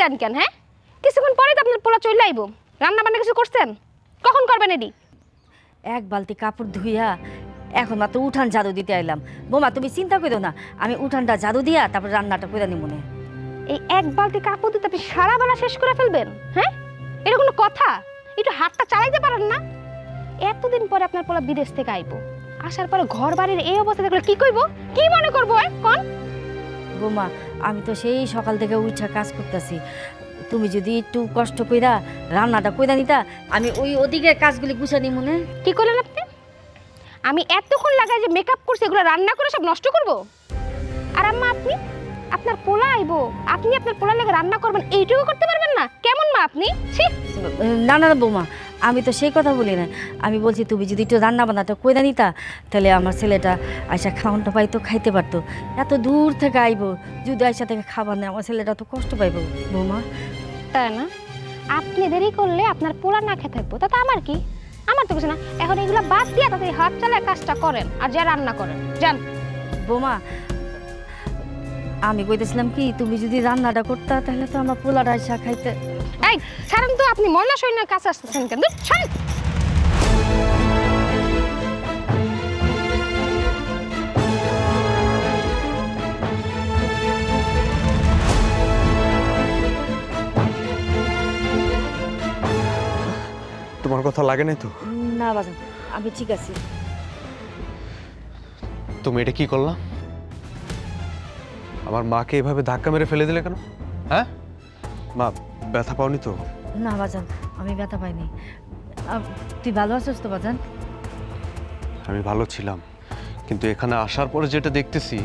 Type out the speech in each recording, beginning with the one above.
দিলেন কেন? হ্যাঁ, কিছুক্ষণ পরে তো আপনার পোলা চলে আইব। রান্না বান্না কিছু করছেন? কখন করবেন এডি? এক বালতি কাপড় ধুইয়া এখন মাত্র উঠান ঝাড়ু দিতে আইলাম। বৌমা তুমি চিন্তা করো না, আমি উঠানটা ঝাড়ু দিয়া তারপর রান্নাটা করে নিব মনে। এই এক বালতি কাপড় দিতে আপনি সারা বেলা শেষ করে ফেলবেন? হ্যাঁ, এটা কোনো কথা? একটু হাতটা চালাইতে পারেন না? এতদিন পরে আপনার পোলা বিদেশ থেকে আইব, আসার পরে ঘর বাড়ির এই অবস্থা দেখলে কি কইব, কি মনে করবো? কোন বৌমা, আমি তো সেই সকাল থেকে উঠা কাজ করতেছি, তুমি যদি একটু কষ্ট কইরা রান্নাটা কইরা নিতা, আমি ওই ওদিকের কাজগুলি গুছানি মনে। কি করলেন আপনি? আমি এতক্ষণ লাগাই যে মেকআপ করছি, এগুলো রান্না করে সব নষ্ট করব? আর আম্মা, আপনি আপনার পোলা আইব, আপনি আপনার পোলা লাগে রান্না করবেন, এইটুকু করতে পারবেন না? কেমন মা আপনি? ছি! না না বৌমা, আমি তো সেই কথা বলি না। আমি বলছি তুমি যদি একটু রান্না বান্নাটা কইরা নিতা, তাহলে আমার ছেলেটা আইসা খাওয়ানটা পাইতো, খাইতে পারতো। এত দূর থেকে আইব, যদি আইসা থেকে খাবার নেই, আমার ছেলেটা তো কষ্ট পাইব বৌমা। তাই না? আপনি দেরি করলে আপনার পোলা না খেয়ে থাকবো, তাতে আমার কি? আমার তো কিছু না। এখন এগুলো বাদ দিয়ে তাতে হাত চালায় কাজটা করেন, আর যা রান্না করেন যান। বৌমা, আমি কইতেছিলাম কি, তুমি যদি রান্নাটা করতা তাহলে তো আমার পোলাটা আইসা খাইতে। এই ছাড়েন তো, আপনি ময়লা সৈন্যের কাছে আসতেছেন কেন? ছাড়েন। তোমার কথা লাগে নাই তো? না বাজান, আমি ঠিক আছি। তুমি এটা কি করলা? আমার মাকে এভাবে ধাক্কা মেরে ফেলে দিলে কেন? হ্যাঁ মা, ব্যথা পাওনি তো? না বাজান, আমি ব্যথা পাইনি। তুই ভালো আছিস তো বাজান? আমি ভালো ছিলাম, কিন্তু এখানে আসার পরে যেটা দেখতেছি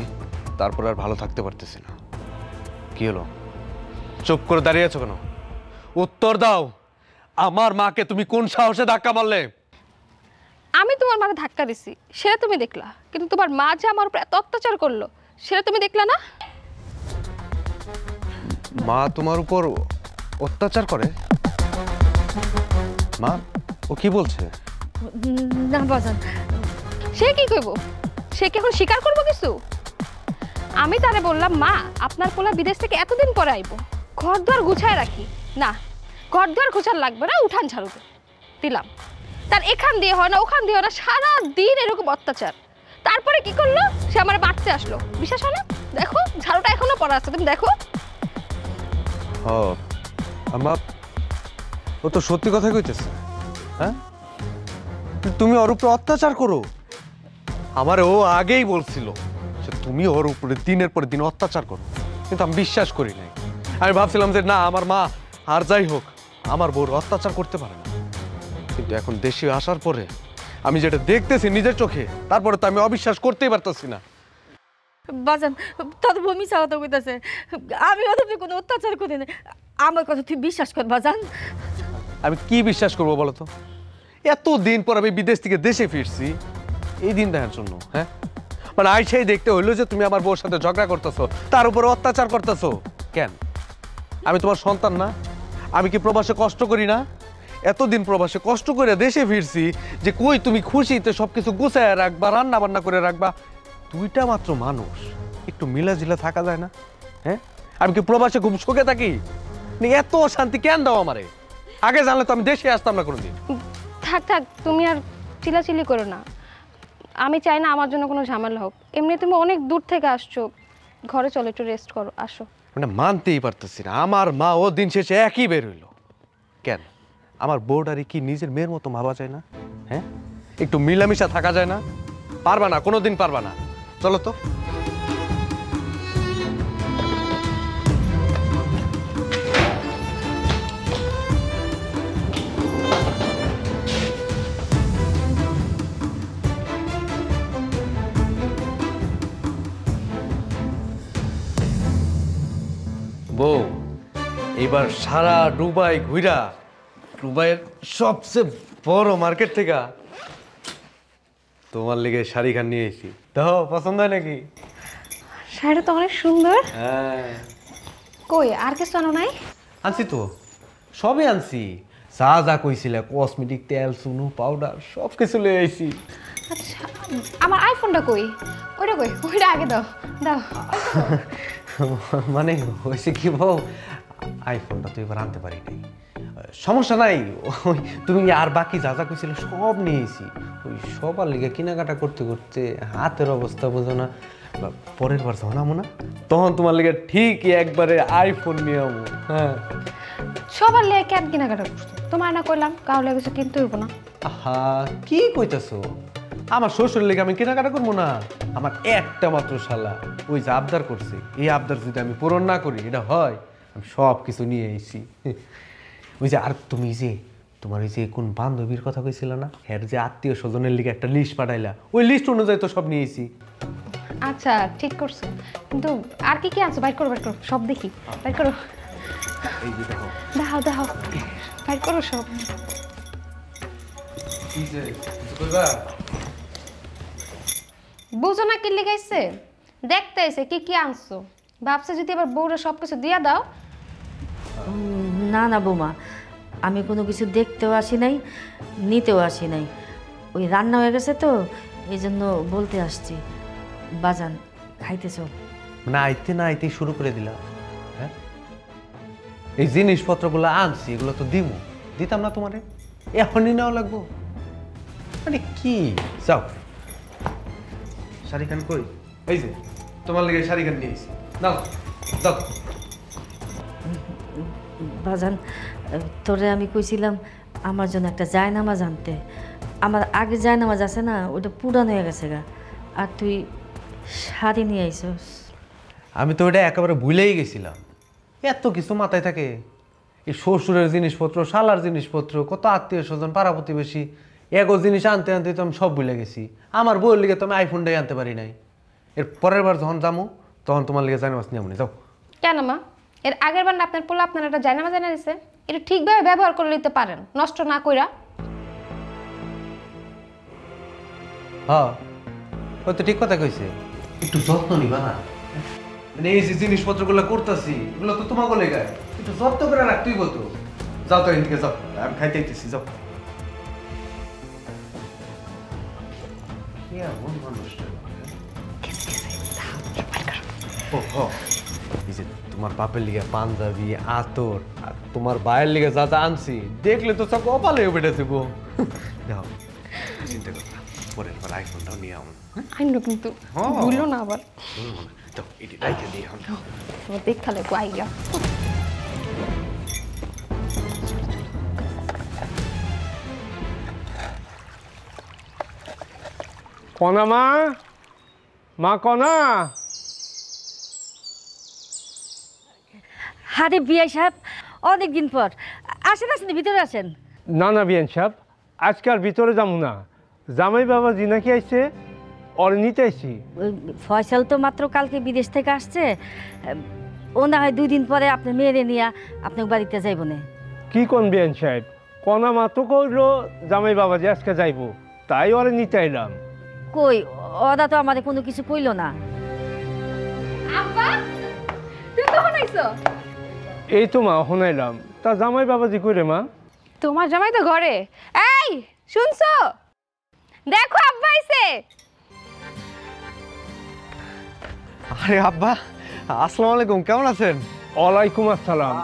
তারপর আর ভালো থাকতে পারতেছি না। কি হলো? চুপ করে দাঁড়িয়ে আছো কেন? উত্তর দাও, আমার মাকে তুমি কোন সাহসে ধাক্কা মারলে? আমি তোমার মাকে ধাক্কা দিছি সেটা তুমি দেখলা, কিন্তু তোমার মা যে আমার উপর এত অত্যাচার করলো সেটা তুমি দেখলা না? মা তোমার উপর অত্যাচার করে? মা, ও কি বলছে? না বাজান। সে কি কইব? সে কি এখন স্বীকার করবো কিছু? আমি তারে বললাম, মা আপনার পোলা বিদেশ থেকে এতদিন পরে আইব, ঘর দুয়ার গুছায় রাখি। না, ঘর দুয়ার গুছার লাগবে না, উঠান ঝাড়ু দিলাম। তার এখান দিয়ে হয় না, ওখান দিয়ে হয় না, সারা দিন এরকম অত্যাচার। তারপরে কি করলো? সে আমার মারতে আসলো। বিশ্বাস হয় না? দেখো ঝাড়ুটা এখনো পড়া আছে, তুমি দেখো। ও আমা, ও তো সত্যি কথা কইতেছে। হ্যাঁ, তুমি ওর উপরে অত্যাচার করো। আমার ও আগেই বলছিল যে তুমি ওর উপরে দিনের পর দিন অত্যাচার করো, কিন্তু আমি বিশ্বাস করি নাই। আমি ভাবছিলাম যে না, আমার মা আর যাই হোক আমার বউর অত্যাচার করতে পারে না। কিন্তু এখন দেশে আসার পরে আমি যেটা দেখতেছি নিজের চোখে, তারপরে তো আমি অবিশ্বাস করতেই পারতেছি না। বাজান, তোর বমি ছাড়া তো কইতাছে, আমি ওদের কোনো অত্যাচার করি না। আমার কথা তুই বিশ্বাস কর বাজান। আমি কি বিশ্বাস করবো বলো তো? এতদিন পর আমি বিদেশ থেকে দেশে ফিরছি এই দিন দেখার জন্য। হ্যাঁ, মানে আইসাই দেখতে হইলো যে তুমি আমার বউর সাথে ঝগড়া করতেছো, তার উপর অত্যাচার করতেছো কেন? আমি তোমার সন্তান না? আমি কি প্রবাসে কষ্ট করি না? এতদিন প্রবাসে কষ্ট করে দেশে ফিরছি, যে কই তুমি খুশিতে সবকিছু গুছায় রাখবা, রান্না বান্না করে রাখবা। দুইটা মাত্র মানুষ, একটু মিলাজিলা থাকা যায় না? হ্যাঁ, আমি কি প্রবাসে খুব সুখে থাকি? এত শান্তি কেন দাও আমারে? আগে জানলে তো আমি দেশে আসতাম না কোনোদিন। থাক থাক, তুমি আর চিলাচিলি করো না। আমি চাই না আমার জন্য কোনো ঝামেলা হোক। এমনি তুমি অনেক দূর থেকে আসছো, ঘরে চলো, একটু রেস্ট করো, আসো। মানে মানতেই পারতেছি না, আমার মা ও দিন শেষে একই বের হইলো কেন? আমার বউডারি কি নিজের মেয়ের মতো ভাবা যায় না? হ্যাঁ, একটু মিলামিশা থাকা যায় না? পারবা না, কোনোদিন পারবা না। চলো তো। বউ, এবার সারা দুবাই ঘুরা, দুবাইয়ের সবচেয়ে বড় মার্কেট থেকে তোমার লিগে শাড়ি খান নিয়ে এসেছি। দেখো পছন্দ হয় নাকি? শাড়িটা তো অনেক সুন্দর। হ্যাঁ, কই আর কিছু আনো নাই? আনছি তো, সবই আনছি। যা যা কইছিলে, কসমেটিক, তেল, সুনু, পাউডার সব কিছু লয়ে আইছি। আচ্ছা, আমার আইফোনটা কই? ওইটা কই? ওইটা আগে দাও, দাও। মানে হয়েছে কি বউ, আইফোনটা তো এবার আনতে পারি নাই। সমস্যা নাই, ওই তুমি আর বাকি যা যা কইছিলে সব নিয়েছি। ওই সবার লিগে কেনাকাটা করতে করতে হাতের অবস্থা বোঝো না। পরের বার যখন আমো না তখন তোমার লিগে ঠিকই একবারে আইফোন নিয়ে আমো। হ্যাঁ সবার লেগে কেন কেনাকাটা করছো? তোমার না কইলাম কারো লেগে কিছু কিনতে হইব না। আহা কি কইতাছো? আমার শ্বশুর লেগে আমি কেনাকাটা করবো না? আমার একটা মাত্র শালা ওই যে আবদার করছে, এই আবদার যদি আমি পূরণ না করি এটা হয়? আমি সব কিছু নিয়ে এসেছি। ওই যে আর তুমি যে তোমার ওই যে কোন বান্ধবীর কথা কইছিল না, হ্যাঁ যে আত্মীয় স্বজনের লিগে একটা লিস্ট পাঠাইলা, ওই লিস্ট অনুযায়ী তো সব নিয়েছি। আচ্ছা ঠিক করছো, কিন্তু আর কি কি আনছো? বাইর করো বাইর করো, সব দেখি। বাইর করো, এই যে দেখো। দেখাও দেখাও, বাইর করো সব। কি যে কিছু কইবা? বুঝো না কি লিখাইছে? দেখতে আইছে কি কি আনছো, ভাবছে যদি এবার বউরে সব কিছু দিয়া দাও। না না বৌমা, আমি কোনো কিছু দেখতেও আসি নাই, নিতেও আসি নাই। ওই রান্না হয়ে গেছে তো এই জন্য বলতে আসছি। বাজান খাইতেছ? না আইতে না আইতেই শুরু করে দিলাম। হ্যাঁ এই জিনিসপত্রগুলো আনছি, এগুলো তো দিমু, দিতাম না তোমারে? এখনই নেওয়া লাগবো মানে কি? যাও শাড়ি খান কই? এই যে তোমার লেগে শাড়ি খান নিয়েছি, নাও দাও। বাজান তোরে আমি কইছিলাম আমার জন্য একটা জায়নামাজ আনতে। আমার আগে জায়নামাজ আছে না, ওটা পুরান হয়ে গেছে গা, আর তুই শাড়ি নিয়ে আইসস। আমি তো ওটা একেবারে ভুলেই গেছিলাম। এত কিছু মাথায় থাকে, এই শ্বশুরের জিনিসপত্র, শালার জিনিসপত্র, কত আত্মীয় স্বজন, পাড়া প্রতিবেশী, এগো জিনিস আনতে আনতে তো আমি সব ভুলে গেছি। আমার বউয়ের লিগে তো আমি আইফোনটাই আনতে পারি নাই। এর পরের বার যখন যাবো তখন তোমার লিগে জানামাজ নিয়ে আমনি, যাও। কেন মা? এর আগের বার না আপনার পোলা আপনার একটা জায়নামা জানা দিছে, এটা ঠিকভাবে ব্যবহার করে নিতে পারেন, নষ্ট না কইরা। হ্যাঁ ও তো ঠিক কথা কইছে, একটু যত্ন নিবা না? মানে এই যে জিনিসপত্রগুলো করতেছি এগুলো তো তোমাকে লেগায়, একটু যত্ন করে রাখতেই বলতো। যাও তো এদিকে যাও, আমি খাইতে আইতেছি, যাও। এমন মানুষটা এই যে তোমার বাপের লিগে পাঞ্জাবি, আতর, আর তোমার ভাইয়ের লিগে যা যা আনছি দেখলে তো সব কপালে বেটে দেবো। দেখো চিন্তা করো না, পরের বার আইফোনটাও নিয়ে আমো। আইনো কিন্তু ভুলো না আবার। দাও এটি রাইখে দিয়ে আম। তোমার দেখালে আইয়া কনা মা, মা কনা। আরে বিআই সাহেব, অনেকদিন পর আসেন, আসেন ভিতরে আসেন। না না বিয়ান সাহেব, আজকে আর ভিতরে যাবো না। জামাই বাবা জিনাকি আইছে, ওর নিতে আইছি। ওই ফয়সাল তো মাত্র কালকে বিদেশ থেকে আসছে, ও না হয় 2 দিন পরে আপনার মেয়েরে নিয়ে আপনার বাড়িতে যাইব না। কি কোন বিয়ান সাহেব? কনা মা তো কইলো জামাই বাবা যে আজকে যাইবো, তাই ওরে নিতে আইলাম। কই ওরা তো আমাদের কোনো কিছু কইলো না। আব্বা তুমি কখন আইছো? এই তো মা হনাইলাম। তা জামাই বাবাজি কইরে মা? তোমার জামাই তো ঘরে। এই শুনছো? দেখো আব্বা আইছে। আরে আব্বা, আসসালামু আলাইকুম, কেমন আছেন? ওয়ালাইকুম আসসালাম।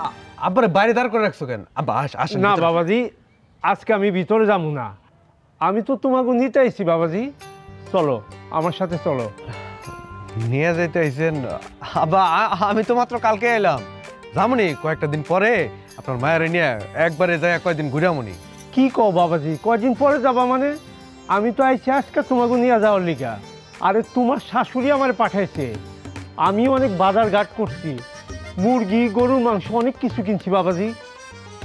আব্বারে বাইরে দাঁড় করে রাখছো কেন? আব্বা আসেন। না ভিতরে। বাবাজি, আজকে আমি ভিতরে যাবো না। আমি তো তোমাকে নিতে আইছি বাবাজি, চলো আমার সাথে চলো। নিয়ে যেতে আইছেন? আব্বা আমি তো মাত্র কালকে এলাম, যামনি কয়েকটা দিন পরে আপনার মায়ের নিয়ে একবারে যাই কয়েকদিন ঘুরামনি। কি কও বাবাজি, কয়দিন পরে যাবা মানে? আমি তো আইছি আজকে তোমাকে নিয়ে যাওয়ার লিগা। আরে তোমার শাশুড়ি আমার পাঠাইছে, আমি অনেক বাজার ঘাট করছি, মুরগি, গরুর মাংস অনেক কিছু কিনছি বাবাজি।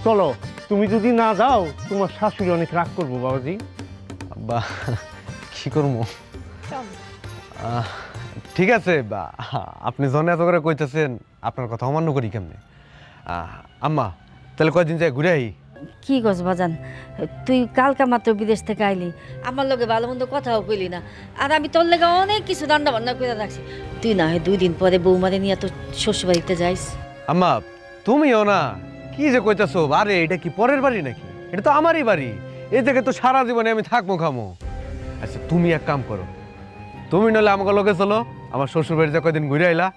চলো, তুমি যদি না যাও তোমার শাশুড়ি অনেক রাগ করবো বাবাজি। আব্বা কি করবো? ঠিক আছে, আপনি যখন এত করে কইতেছেন আপনার কথা অমান্য করি কেমনে? আম্মা তাহলে কয়দিন যাই ঘুরে আই। কি গছ বাজান, তুই কালকা মাত্র বিদেশ থেকে আইলি, আমার লগে ভালো মন্দ কথাও কইলি না, আর আমি তোর লেগে অনেক কিছু রান্না বান্না করে রাখছি। তুই না হয় 2 দিন পরে বৌমারে নিয়ে তো শ্বশুর বাড়িতে যাইস। আম্মা তুমিও না কি যে কইতেছো? আরে এটা কি পরের বাড়ি নাকি? এটা তো আমারই বাড়ি, এই থেকে তো সারা জীবনে আমি থাকবো খামো। আচ্ছা তুমি এক কাম করো, তুমি নলে আমাকে লগে চলো, আমার শ্বশুর বাড়িতে কয়দিন ঘুরে আইলা।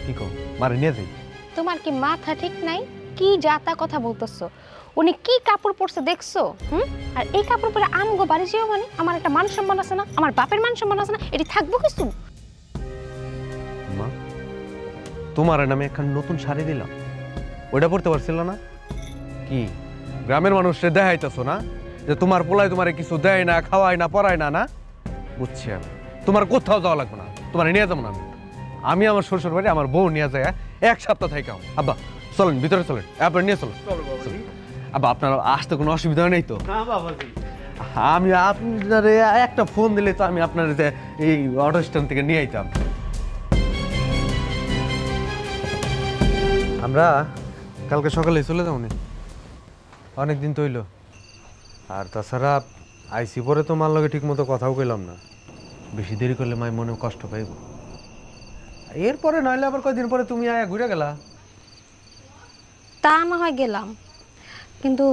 কি কো মারে নিয়ে যাই? তোমার কি মাথা ঠিক নাই? কি যাতা কথা বলতেছো? উনি কি কাপড় পরছে দেখছো? আর এই কাপড় পরে আমগো বাড়ি যেও মানে আমার একটা মান সম্মান আছে না, আমার বাপের মান সম্মান আছে না, এটি থাকবো কিছু? মা, তোমার নামে একখান নতুন শাড়ি দিলাম, ওইটা পরতে পারছিল না? কি গ্রামের মানুষরে দেখাইতেছো না যে তোমার পোলায় তোমারে কিছু দেয় না, খাওয়ায় না, পড়ায় না? না বুঝছি আমি, তোমার কোথাও যাওয়া লাগবে না, তোমার নিয়ে যাবো না আমি আমার শ্বশুর বাড়ি আমার বউ নিয়ে যায় 1 সপ্তাহ থেকে। আব্বা চলেন ভিতরে, চলেন আপনার নিয়ে চলো। আব্বা আপনার আসতে কোনো অসুবিধা নেই তো? না বাবাজি, আমি আপনার একটা ফোন দিলে তো আমি আপনার এই অটো স্ট্যান্ড থেকে নিয়ে আইতাম। আমরা কালকে সকালে চলে যাবো নি, অনেকদিন তো হইলো। আর তাছাড়া আইসি পরে তো মার লগে ঠিক মতো কথাও কইলাম না, বেশি দেরি করলে মাই মনে কষ্ট পাইব। এরপরে নইলে আবার কয়দিন পরে তুমি আয়া ঘুরে গেলা। তা না হয় গেলাম, কিন্তু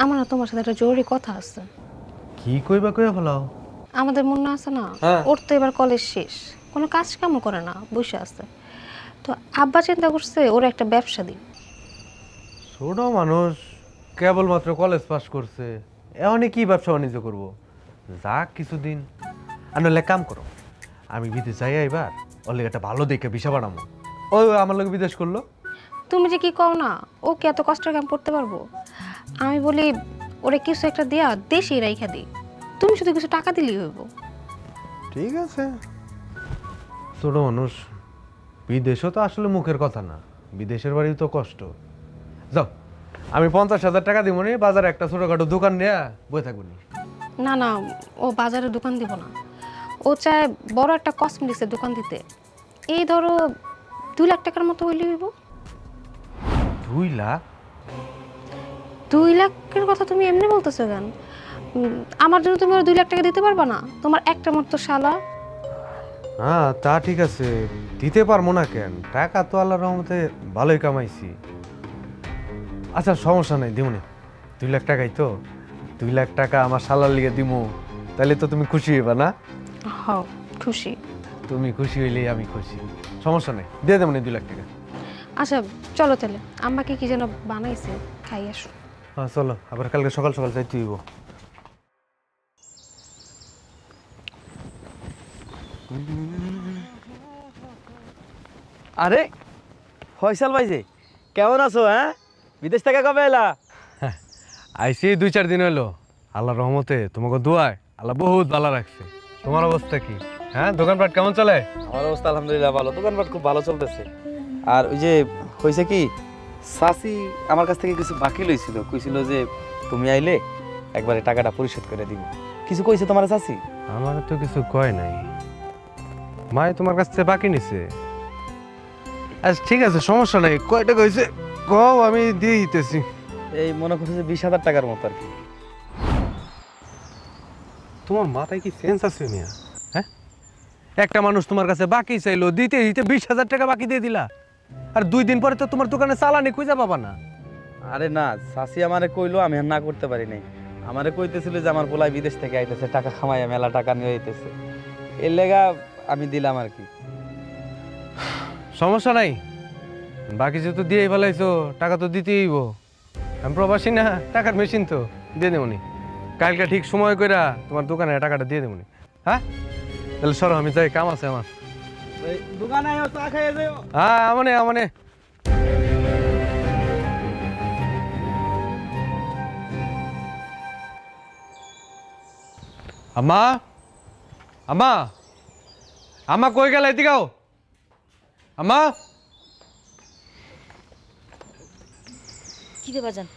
আমার না তোমার সাথে একটা জরুরি কথা আছে। কি কইবা কইয়া ফেলাও? আমাদের মনে আছে না, হ্যাঁ। ওর তো এবার কলেজ শেষ, কোনো কাজ কামও করে না, বসে আছে। তো আব্বা চিন্তা করছে ওর একটা ব্যবসা দিই। ছোট মানুষ, কেবলমাত্র কলেজ পাস করছে, এমনই কি ব্যবসা বাণিজ্য করবো? যাক কিছুদিন, আর নইলে কাম করো, আমি বিদেশ যাই এবার, ওর লেগে একটা ভালো দেখে ভিসা বানাবো। ও আমার লোক বিদেশ করলো। তুমি যে কি কও না, ও কি এত কষ্টের কাম করতে পারবো? আমি বলি ওরে কিছু একটা দিয়া দেশেই রাইখা দিই, তুমি শুধু কিছু টাকা দিলেই হইব। ঠিক আছে, ছোট মানুষ, বিদেশও তো আসলে মুখের কথা না, বিদেশের বাড়ি তো কষ্ট। যাও, আমি 50,000 টাকা দিব নি, বাজারে একটা ছোটখাটো দোকান নিয়ে বয়ে থাকবো নি। না না, ও বাজারে দোকান দিব না, ও চায় বড় একটা কসমেটিক্সের দোকান দিতে। এই ধরো 2 লাখ টাকার মতো হইলে হইব। 2 লাখ? 2 লাখের কথা তুমি এমনি বলতেছো কেন? আমার জন্য তুমি ওর 2 লাখ টাকা দিতে পারবা না? তোমার একটা মতো শালা। হ্যাঁ তা ঠিক আছে, দিতে পারবো না কেন, টাকা তো আল্লাহর রহমতে ভালোই কামাইছি। আচ্ছা সমস্যা নেই, দিমুনি। 2 লাখ টাকাই তো, 2 লাখ টাকা আমার শালার লিগে দিমু, তাহলে তো তুমি খুশি হইবা না? হ্যাঁ খুশি। তুমি খুশি হইলেই আমি খুশি, সমস্যা নেই, দিয়ে দেবো 2 লাখ টাকা। আচ্ছা চলো তাহলে, আম্মাকে কি যেন বানাইছে, খাই আসো। হ্যাঁ চলো, আবার কালকে সকাল সকাল যাইতে হইব। আরে ফয়সাল ভাই যে কেমন আছো? হ্যাঁ, বিদেশ থেকে কবে এলা? আইসি 2-4 দিন হলো, আল্লাহর রহমতে তোমাকে দোয়ায় আল্লাহ বহুত ভালো রাখছে। তোমার অবস্থা কি? হ্যাঁ, দোকানপাট কেমন চলে? আমার অবস্থা আলহামদুলিল্লাহ ভালো, দোকানপাট খুব ভালো চলতেছে। আর ওই যে হয়েছে কি, সাসি আমার কাছ থেকে কিছু বাকি লইছিল, কইছিল যে তুমি আইলে একবারে টাকাটা পরিশোধ করে দিব। কিছু কইছে তোমার সাসি? আমার তো কিছু কয় নাই, মাই তোমার কাছ থেকে বাকি নিছে। আচ্ছা ঠিক আছে, সমস্যা নাই, কয় টাকা হয়েছে কও, আমি দিয়ে দিতেছি। এই মনে করছে যে 20,000 টাকার মতো আর কি। তোমার মাথায় কি সেন্স আছে মিয়া? হ্যাঁ, একটা মানুষ তোমার কাছে বাকি চাইলো, দিতে দিতে 20,000 টাকা বাকি দিয়ে দিলা, আর 2 দিন পরে তো তোমার দোকানে চালানি খুঁজে পাবা না। আরে না, সাসি আমারে কইলো, আমি আর না করতে পারি নাই। আমারে কইতেছিল যে আমার পোলাই বিদেশ থেকে আইতেছে, টাকা খামাইয়া মেলা টাকা নিয়ে আইতেছে, এর লেগা আমি দিলাম আর কি। সমস্যা নাই, বাকি যেহেতু দিয়েই ফেলাইছো, টাকা তো দিতেই হইব। আমি প্রবাসী না, টাকার মেশিন তো, দিয়ে দেবনি। কালকে ঠিক সময় কইরা তোমার দোকানে টাকাটা দিয়ে দেবনি। হ্যাঁ তাহলে সরো, আমি যাই, কাম আছে আমার। দোকানে আইও, চা খাইয়ে যাও। হ্যাঁ আমনে আমনে। আম্মা, আম্মা, আম্মা কই গেল? এদিকে আও আম্মা। কি রে বাজান,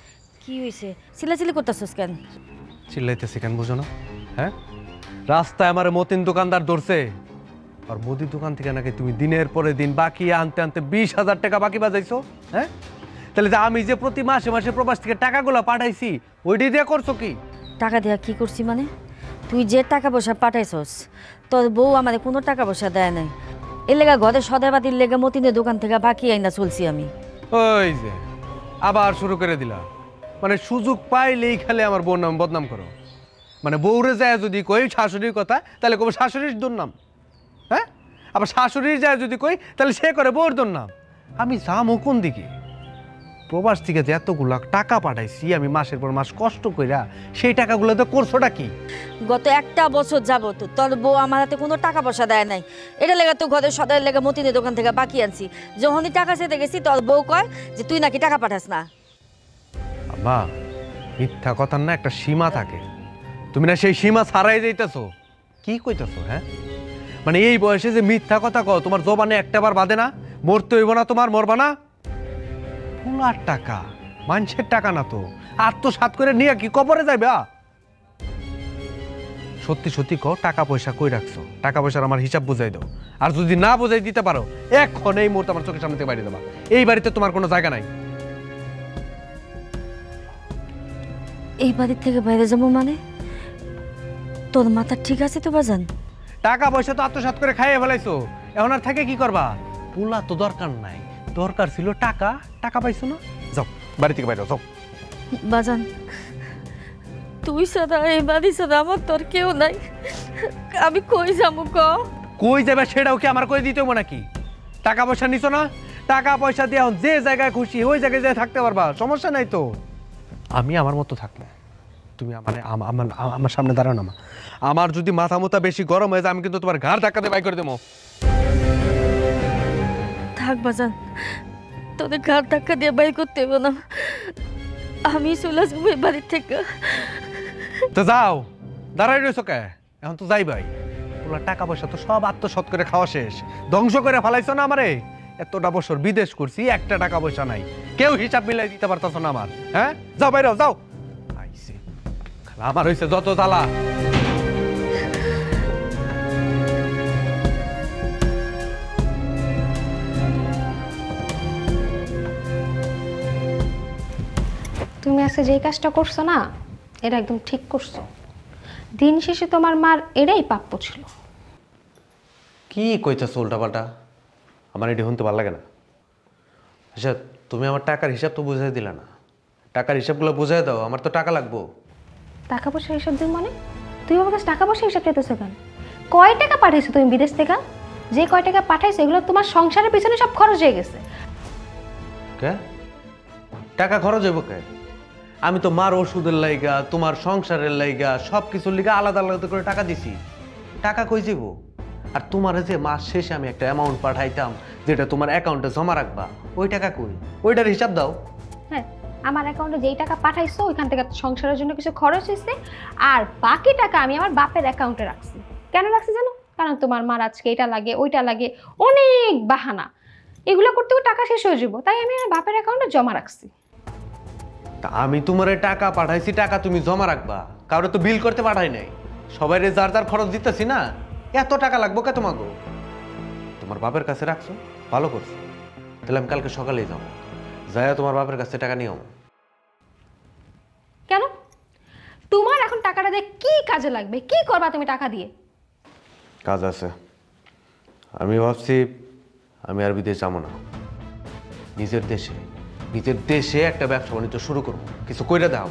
কি হয়েছে? চিল্লাচিল্লি করতেছস কেন? চিল্লাইতেছি কেন বুঝো না? হ্যাঁ, রাস্তায় আমার মতিন দোকানদার ধরছে, আর মুদির দোকান থেকে নাকি তুমি দিনের পরে দিন বাকি আনতে আনতে 20,000 টাকা বাকি বাজাইছো। হ্যাঁ, তাহলে যে আমি যে প্রতি মাসে মাসে প্রবাস থেকে টাকাগুলো পাঠাইছি, ওইটাই দিয়ে করছো কি? টাকা দেয়া কি করছি মানে? তুই যে টাকা পয়সা পাঠাইছস, তোর বউ আমাদের কোনো টাকা পয়সা দেয় নাই। এর লেগা ঘরে সদাইবাতির লেগে মতিনের দোকান থেকে বাকি আইনা চলছি আমি। ওই যে আবার শুরু করে দিলা, মানে সুযোগ পাইলেই খালি আমার বউর নাম বদনাম করো। মানে বউরে যায় যদি কই শাশুড়ির কথা, তাহলে কব শাশুড়ির দুর্নাম। হ্যাঁ, আবার শাশুড়ির যায় যদি কই, তাহলে সে করে বউর দুর্নাম। আমি যাবো কোন দিকে? প্রবাস থেকে যে এতগুলা টাকা পাঠাইছি আমি মাসের পর মাস কষ্ট কইরা, সেই টাকাগুলো তো করছোটা কি? গত একটা বছর যাবত তোর বউ আমার হাতে কোনো টাকা পয়সা দেয় নাই। এটা লেগে তো ঘরের সদাই লেগে মতিনের দোকান থেকে বাকি আনছি। যখনই টাকা চেতে গেছি তোর বউ কয় যে তুই নাকি টাকা পাঠাস না। আম্মা, মিথ্যা কথার না একটা সীমা থাকে, তুমি না সেই সীমা ছাড়াই যাইতেছো। কি কইতেছো? হ্যাঁ, মানে এই বয়সে যে মিথ্যা কথা কও, তোমার জবানে একটাবার বাদে না? মরতে হইব না তোমার? মরবা না? পোলার টাকা, মানুষের টাকা না তো, আত্মসাৎ করে নিয়ে কি কবরে যাইবা? সত্যি সত্যি কও, টাকা পয়সা কই রাখছো? টাকা পয়সার আমার হিসাব বুঝাই দাও। আর যদি না বুঝাই দিতে পারো, এখন এই মুহূর্তে আমার চোখের সামনে থেকে বাইরে দেবা। এই বাড়িতে তোমার কোনো জায়গা নাই। এই বাড়ির থেকে বাইরে যাবো মানে? তোর মাথা ঠিক আছে তো বাজান? টাকা পয়সা তো আত্মসাৎ করে খাইয়ে ফেলাইছো, এখন আর থেকে কি করবা? পোলা তো দরকার নাই, দরকার ছিল টাকা। টাকা পাইছো না, যাও বাড়ি থেকে বাইরে যাও। বাজান, তুই ছাড়া এই বাড়ি ছাড়া আমার তোর কেউ নাই। আমি কই যাবো ক? কই যাবে সেটাও কি আমার কই দিতে হবো নাকি? টাকা পয়সা নিছো না, টাকা পয়সা দিয়ে এখন যে জায়গায় খুশি ওই জায়গায় যেয়ে থাকতে পারবা, সমস্যা নাই তো। আমি আমার মতো থাকবো, তুমি আমার সামনে দাঁড়াও না। আমার যদি মাথা মুথা বেশি গরম হয়ে যায়, আমি কিন্তু তোমার ঘাড় ধাক্কা দিয়ে বাই করে দেবো। থাক বাজান, তোদের ঘাড় ধাক্কা দিয়ে বাই করতে হবে না। আমি চলে যাবো এই বাড়ির থেকে। তো যাও, দাঁড়াই রয়েছো কে? এখন তো যাইবাই। ওগুলা টাকা পয়সা তো সব আত্মসাৎ করে খাওয়া শেষ, ধ্বংস করে ফেলাইছো না আমারে। এতটা বছর বিদেশ করছি, একটা টাকা পয়সা নাই, কেউ হিসাব মিলাই দিতে পারতাছো না আমার। হ্যাঁ, যাও বাইরে যাও। আইসি আমার হইছে যত জ্বালা। তুমি আজকে যেই কাজটা করছো না, এটা একদম ঠিক করছো। দিন শেষে তোমার মার এটাই প্রাপ্য ছিল। কি কইতেছো উল্টাপাল্টা? আমার এটি শুনতে ভালো লাগে না। আচ্ছা, তুমি আমার টাকার হিসাব তো বুঝাই দিলা না। টাকার হিসাবগুলো বুঝাই দাও, আমার তো টাকা লাগবো। টাকা পয়সা হিসাব দিন মানে? তুই আমার কাছে টাকা পয়সা হিসাব চাইতেছো কেন? কয় টাকা পাঠাইছো তুমি বিদেশ থেকে? যে কয় টাকা পাঠাইছো এগুলো তোমার সংসারের পিছনে সব খরচ হয়ে গেছে। কে টাকা খরচ হইব কে? আমি তো মার ওষুধের লাইগা, তোমার সংসারের লাইগা, সব কিছুর লিগা আলাদা আলাদা করে টাকা দিছি। টাকা কই যাব? আর তোমার যে মাস শেষে আমি একটা অ্যামাউন্ট পাঠাইতাম যেটা তোমার অ্যাকাউন্টে জমা রাখবা, ওই টাকা কই? ওইটার হিসাব দাও। হ্যাঁ, আমার অ্যাকাউন্টে যেই টাকা পাঠাইছো ওইখান থেকে সংসারের জন্য কিছু খরচ হয়েছে, আর বাকি টাকা আমি আমার বাপের অ্যাকাউন্টে রাখছি। কেন রাখছি জানো? কারণ তোমার মার আজকে এটা লাগে ওইটা লাগে, অনেক বাহানা, এগুলো করতে টাকা শেষ হয়ে যাবো, তাই আমি আমার বাপের অ্যাকাউন্টে জমা রাখছি। তা আমি তোমার টাকা পাঠাইছি, টাকা তুমি জমা রাখবা, কারো তো বিল করতে পাঠাই নাই। সবাই যার যার খরচ দিতেছি না, এত টাকা লাগবো কে তোমাকে? তোমার বাপের কাছে রাখছো, ভালো করছো। তাহলে আমি কালকে সকালেই যাবো, যাই তোমার বাপের কাছে টাকা নিয়ে। কেন? তোমার এখন টাকাটা দিয়ে কি কাজে লাগবে? কি করবা তুমি টাকা দিয়ে? কাজ আছে। আমি ভাবছি আমি আর বিদেশ যাবো না, নিজের দেশে একটা ব্যবসা বাণিজ্য শুরু করবো, কিছু কইরা দাও।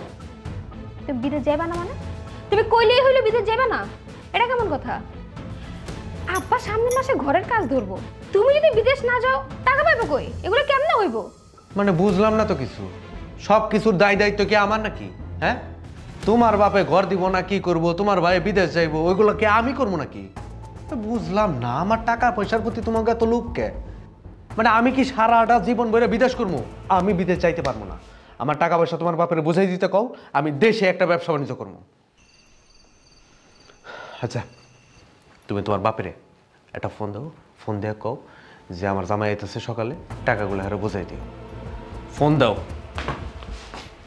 তুমি বিদেশ যাবে না মানে? তুমি কইলেই হইলো বিদেশ যাবে না? এটা কেমন কথা? আব্বা সামনের মাসে ঘরের কাজ ধরবো, তুমি যদি বিদেশ না যাও টাকা পাইবো কই? এগুলো কেমনে হইব? মানে বুঝলাম না তো কিছু। সব কিছুর দায় দায়িত্ব কি আমার নাকি? হ্যাঁ, তোমার বাপে ঘর দিব না কি করব, তোমার ভাই বিদেশ যাইবো, ওইগুলো কি আমি করবো নাকি? বুঝলাম না, আমার টাকা পয়সার প্রতি তোমাকে এত লোভ কে? মানে আমি কি সারাটা জীবন বইরে বিদেশ করবো? আমি বিদেশ যাইতে পারবো না। আমার টাকা পয়সা তোমার বাপের বুঝাই দিতে কও, আমি দেশে একটা ব্যবসা বাণিজ্য করবো। আচ্ছা, তুমি তোমার বাপেরে একটা ফোন দাও, ফোন দিয়ে কও যে আমার জামাই আইতেছে সকালে, টাকাগুলো হারে বুঝাই দিও। ফোন দাও।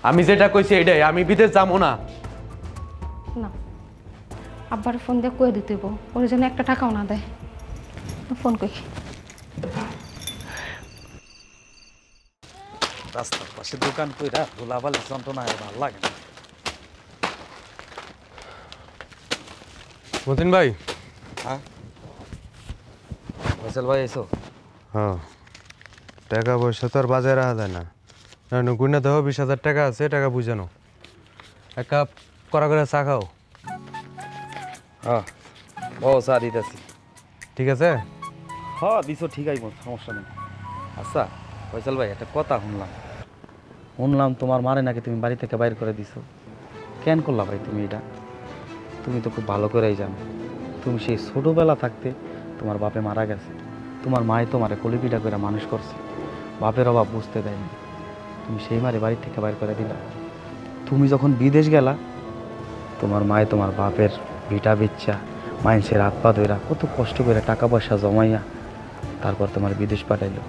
আমি যেটা কইছি এটাই, আমি বিদেশ যাবো না। না, আব্বার ফোন দিয়ে কয়ে দিতে হইব, ওর জন্য একটা টাকাও না দেয়। ফোন কই? রাস্তার পাশে দোকান কইরা ধুলাবালি যন্ত্রণায় ভালো লাগে না। মতিন ভাই। হ্যাঁ ফয়সাল ভাই এসো। হ্যাঁ, টাকা পয়সা তো আর বাজারে রাখা যায় না। গুণে দেহ 20,000 টাকা আছে, টাকা বুঝানো। এক কাপ করা করে চা খাও। হ্যাঁ ও চা দিতেছি। ঠিক আছে? হ্যাঁ দিছো, ঠিক আছে, সমস্যা নেই। আচ্ছা ফয়সাল ভাই একটা কথা শুনলাম তোমার মারে নাকি তুমি বাড়ি থেকে বাইর করে দিছো। কেন করলা ভাই তুমি এটা? তুমি তো খুব ভালো করেই জানো তুমি সেই ছোটোবেলা থাকতে তোমার বাপে মারা গেছে, তোমার মায়ে তোমারে কলিপিটা করে মানুষ করছে, বাপের অভাব বুঝতে দেয়নি, তুমি সেই মারে বাড়ি থেকে বাইর করে দিলা। তুমি যখন বিদেশ গেলা তোমার মায়ে তোমার বাপের ভিটা বেচ্চা মাইনসের হাত পা ধইরা কত কষ্ট করে টাকা পয়সা জমাইয়া তারপর তোমার বিদেশ পাঠাইলো,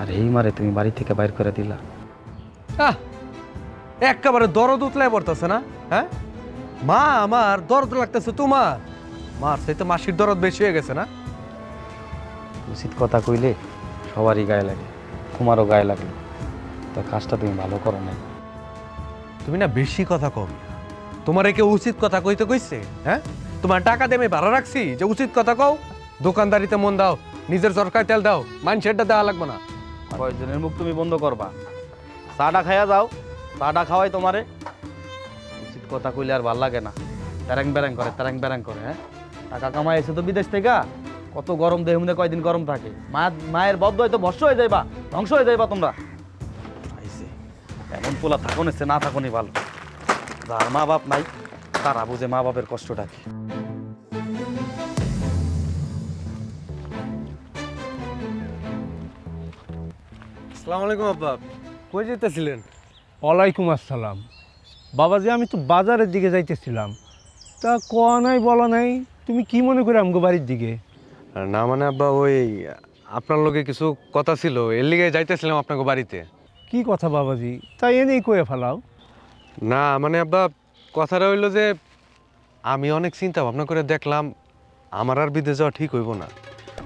আর এই মারে তুমি বাড়ি থেকে বাইর করে দিলা। আহ একেবারে দরদ উতলায় পড়তেছে না? হ্যাঁ, মা আমার দরদ লাগতেছে তোমার, মার সাথে মাসির দরদ বেশি হয়ে গেছে না? উচিত কথা কইলে সবারই গায়ে লাগে, তোমারও গায়ে লাগলো, তো কাজটা তুমি ভালো করো নাই। তুমি না বেশি কথা কম, তোমার কেউ উচিত কথা কইতে কইছে? হ্যাঁ, তোমার টাকা দিয়ে আমি ভাড়া রাখছি যে উচিত কথা কও? দোকানদারিতে মন দাও, নিজের সরকার তেল দাও, মানুষেরটা দেওয়া লাগবে না। কয়েকজনের মুখ তুমি বন্ধ করবা, চাটা খাইয়া যাও, চাটা খাওয়াই তোমারে। উচিত কথা কইলে আর ভাল লাগে না, ট্যারাং ব্যারাং করে। হ্যাঁ, টাকা কামাই এসে তো বিদেশ থেকে, কত গরম দেহ মধ্যে কয়দিন গরম থাকে, মায়ের বদ্ধ হয়তো ভস্য হয়ে যাইবা, ধ্বংস হয়ে যাইবা তোমরা। এমন পোলা থাকুন এসে না থাকুনই ভালো, যার মা বাপ নাই তারা বুঝে মা বাপের কষ্টটা কি। আসসালামু আলাইকুম আব্বা, কই যেতেছিলেন? ওয়ালাইকুম আসসালাম। বাবাজি আমি তো বাজারের দিকে যাইতেছিলাম, তা কোয়া নাই বলা নাই, তুমি কি মনে করে আমগো বাড়ির দিকে? না মানে আব্বা, ওই আপনার লগে কিছু কথা ছিল, এর লিগে যাইতেছিলাম আপনাকে বাড়িতে। কি কথা বাবাজি, তাই এনেই কয়ে ফেলাও। না মানে আব্বা, কথাটা হইলো যে আমি অনেক চিন্তা ভাবনা করে দেখলাম আমার আর বিদেশ যাওয়া ঠিক হইব না।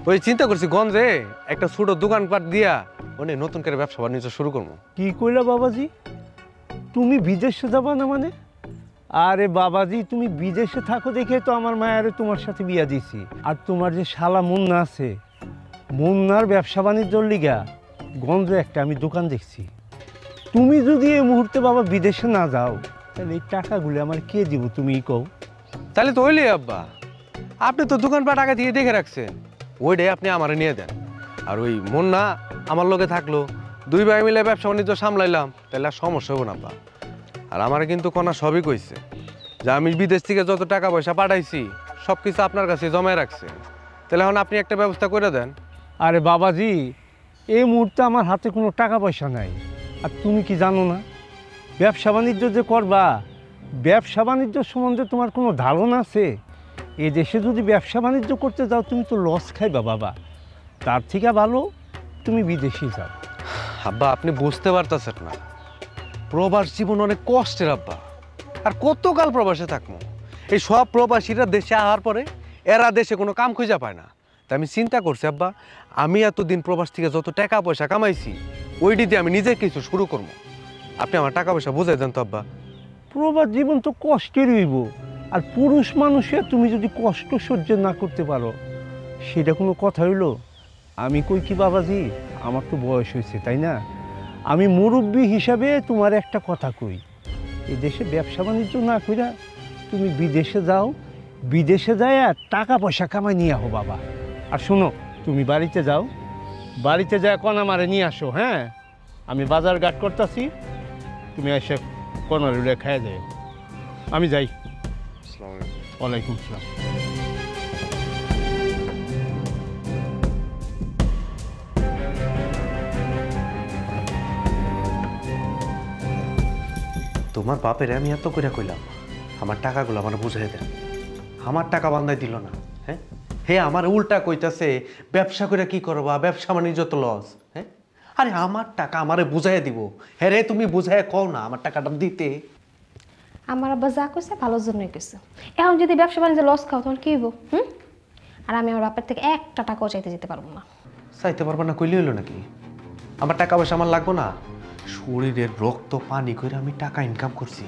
ওই চিন্তা করছি গঞ্জে একটা ছোট দোকানপাট দিয়া অনেক নতুন করে ব্যবসা বাণিজ্য শুরু করবো। কি কইলা বাবাজি, তুমি বিদেশে যাবা না মানে? আরে বাবাজি, তুমি বিদেশে থাকো দেখে তো আমার মায়ের তোমার সাথে বিয়া দিছি। আর তোমার যে শালা মুন্না আছে, মুন্নার ব্যবসা বাণিজ্যর লিগা গঞ্জে একটা আমি দোকান দেখছি। তুমি যদি এই মুহূর্তে বাবা বিদেশে না যাও তাহলে এই টাকাগুলো আমার কে দিব তুমিই কও? তাহলে তো হইলে আব্বা, আপনি তো দোকানপাট আগে দিয়ে দেখে রাখছেন, ওইটাই আপনি আমারে নিয়ে দেন। আর ওই মুন্না আমার লগে থাকলো, দুই ভাই মিলে ব্যবসা বাণিজ্য সামলাইলাম, তাহলে আর সমস্যা হবো না আব্বা। আর আমার কিন্তু কোনা সবই কইছে যে আমি বিদেশ থেকে যত টাকা পয়সা পাঠাইছি সব কিছু আপনার কাছে জমায় রাখছে, তাহলে এখন আপনি একটা ব্যবস্থা করে দেন। আরে বাবাজি, এই মুহূর্তে আমার হাতে কোনো টাকা পয়সা নাই। আর তুমি কি জানো না ব্যবসা বাণিজ্য যে করবা, ব্যবসা বাণিজ্য সম্বন্ধে তোমার কোনো ধারণা আছে? এই দেশে যদি ব্যবসা বাণিজ্য করতে যাও তুমি তো লস খাইবা বাবা, তার থেকে ভালো তুমি বিদেশে যাও। আব্বা আপনি বুঝতে পারতেছেন না, প্রবাস জীবন অনেক কষ্টের আব্বা, আর কতকাল প্রবাসে থাকবো? এই সব প্রবাসীরা দেশে আসার পরে এরা দেশে কোনো কাম খুঁজে পায় না। তাই আমি চিন্তা করছি আব্বা, আমি এতদিন প্রবাস থেকে যত টাকা পয়সা কামাইছি ওইটি দিয়ে আমি নিজে কিছু শুরু করবো। আপনি আমার টাকা পয়সা বুঝাই দেন তো আব্বা। প্রবাস জীবন তো কষ্টের হইব, আর পুরুষ মানুষে তুমি যদি কষ্ট সহ্য না করতে পারো সেটা কোনো কথা হইলো? আমি কই কি বাবাজি, আমার তো বয়স হয়েছে তাই না, আমি মুরব্বী হিসাবে তোমার একটা কথা কই, এই দেশে ব্যবসা বাণিজ্য না কইরা তুমি বিদেশে যাও, বিদেশে যায় আর টাকা পয়সা কামাই নিয়ে আহো বাবা। আর শোনো, তুমি বাড়িতে যাও, বাড়িতে যায় কনা মারে নিয়ে আসো। হ্যাঁ, আমি বাজার ঘাট করতেছি, তুমি এসে কনা রুলে খাইয়া যায়। আমি যাই। ওয়ালাইকুম আসসালাম। তোমার বাপের আমি এত করে কইলাম আমার টাকাগুলো আমার বুঝাই দেন, আমার টাকা বান্ধাই দিল না। হ্যাঁ, হে আমার উল্টা কইতাছে ব্যবসা করে কি করবা, ব্যবসা বাণিজ্য তো লস। হ্যাঁ, আরে আমার টাকা আমারে বুঝাই দিব, হ্যাঁ রে তুমি বুঝাই কও না আমার টাকাটা দিতে। আমার আব্বা যা কইছে ভালোর জন্যই কইছে। এখন যদি ব্যবসা বাণিজ্য লস খাও তখন কি হইব? আর আমি আমার বাপের থেকে একটা টাকাও চাইতে যেতে পারবো না। চাইতে পারবা না কইলে হইলো নাকি? আমার টাকা পয়সা আমার লাগবো না? শরীরের রক্ত পানি করে আমি টাকা ইনকাম করছি,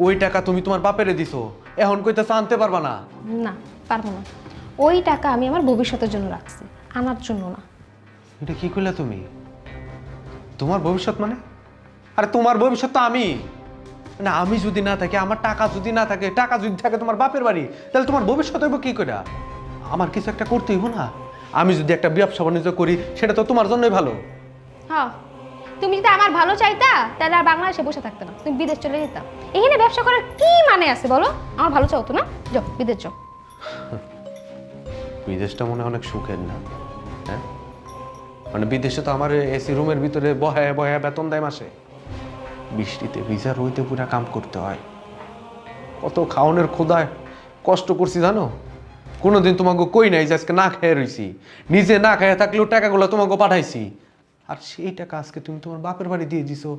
ওই টাকা তুমি তোমার বাপেরে দিছো, এখন কইতাছে আনতে পারবা না? না, পারবো না। ওই টাকা আমি আমার ভবিষ্যতের জন্য রাখছি, আমার জন্য না। এটা কি কইলা তুমি? তোমার ভবিষ্যৎ মানে? আরে তোমার ভবিষ্যৎ তো আমি না, আমি যদি না থাকি, আমার টাকা যদি না থাকে, টাকা যদি থাকে তোমার বাপের বাড়ি, তাহলে তোমার ভবিষ্যৎ হইব কি করে? আমার কিছু একটা করতে হইব না? আমি যদি একটা ব্যবসা বাণিজ্য করি সেটা তো তোমার জন্যই ভালো। হ্যাঁ, তুমি যদি আমার ভালো চাইতা তাহলে আর বাংলাদেশে বসে থাকতে না, তুমি বিদেশ চলে যেতা। এখানে ব্যবসা করার কি মানে আছে বলো? আমার ভালো চাও তো না, যাও বিদেশ যাও। বিদেশটা মনে হয় অনেক সুখের না? হ্যাঁ, মানে বিদেশে তো আমার এসি রুমের ভিতরে বহায় বহায় বেতন দেয় মাসে, বৃষ্টিতে ভিজা রইতে পুরা কাম করতে হয়, কত খাওয়ানোর খোদায় কষ্ট করছি জানো। কোনোদিন তোমাকে কই নাই যে আজকে না খেয়ে রইছি, নিজে না খেয়ে থাকলেও টাকাগুলো তোমাকে পাঠাইছি, আর সেই টাকা আজকে তুমি তোমার বাপের বাড়ি দিয়ে দিছো,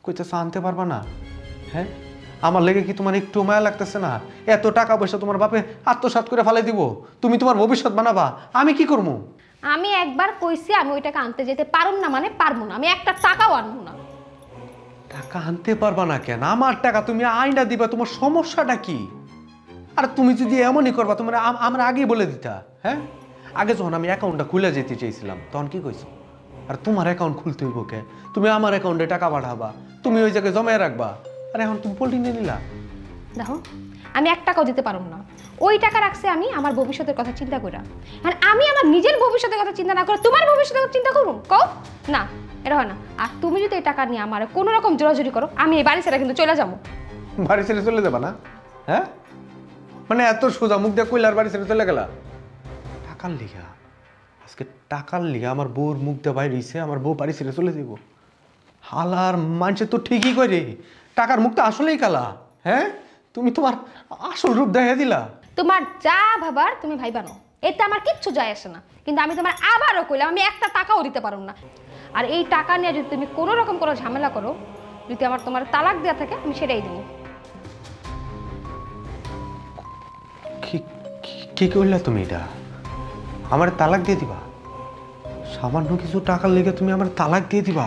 কইতেছো আনতে পারবা না? হ্যাঁ, আমার লেগে কি তোমার একটু মায়া লাগতেছে না? এত টাকা পয়সা তোমার বাপে আত্মসাৎ করে ফেলাই দিব, তুমি তোমার ভবিষ্যৎ বানাবা, আমি কি করবো? আমি একবার কইছি আমি ওই টাকা আনতে যেতে পারুম না, মানে পারবো না, আমি একটা টাকাও আনবো না। টাকা আনতে পারবা না কেন? আমার টাকা তুমি আইনা দিবা, তোমার সমস্যাটা কি? আর তুমি যদি এমনই করবা তোমার আমরা আগেই বলে দিতা। হ্যাঁ, আগে যখন আমি অ্যাকাউন্টটা খুলে যেতে চাইছিলাম তখন কি কইছো? আর তোমার অ্যাকাউন্ট খুলতে হইব কে? তুমি আমার অ্যাকাউন্টে টাকা পাঠাবা, তুমি ওই জায়গায় জমায় রাখবা, আর এখন তুমি পোল্ট্রি নিয়ে নিলা। দেখো, আমি এক টাকাও দিতে পারবো না, ওই টাকা রাখছি আমি আমার ভবিষ্যতের কথা চিন্তা করে। মানে আমি আমার নিজের ভবিষ্যতের কথা চিন্তা না করে তোমার ভবিষ্যতের কথা চিন্তা করবো? কও না, এটা হয় না। আর তুমি যদি এই টাকা নিয়ে আমার কোনো রকম জোরাজুরি করো, আমি এই বাড়ি ছেড়ে কিন্তু চলে যাবো। বাড়ি ছেড়ে চলে যাবা না? হ্যাঁ, মানে এত সোজা মুখ দিয়ে কইলার বাড়ি ছেড়ে চলে গেলা? টাকার লিগা, আজকে টাকার লিগা আমার বউর মুখ দিয়ে বাইরে হইছে, আমার বউ বাড়ি ছেড়ে চলে যাব? হালার মানুষে তো ঠিকই করে, টাকার মুখ তো আসলেই কালা। হ্যাঁ, তুমি তোমার আসল রূপ দেখা দিলা। তোমার যা ভাবার তুমি ভাইবা না, এতে আমার কিচ্ছু যায় আসে না, কিন্তু আমি তোমার আবারও কইলাম আমি একটা টাকাও দিতে পারব না। আর এই টাকা নিয়ে যদি তুমি কোনো রকম কোনো ঝামেলা করো, যদি আমার তোমার তালাক দেওয়া থাকে আমি সেটাই দেবো। কি করলা তুমি? এটা আমার তালাক দিয়ে দিবা? সামান্য কিছু টাকার লেগে তুমি আমার তালাক দিয়ে দিবা?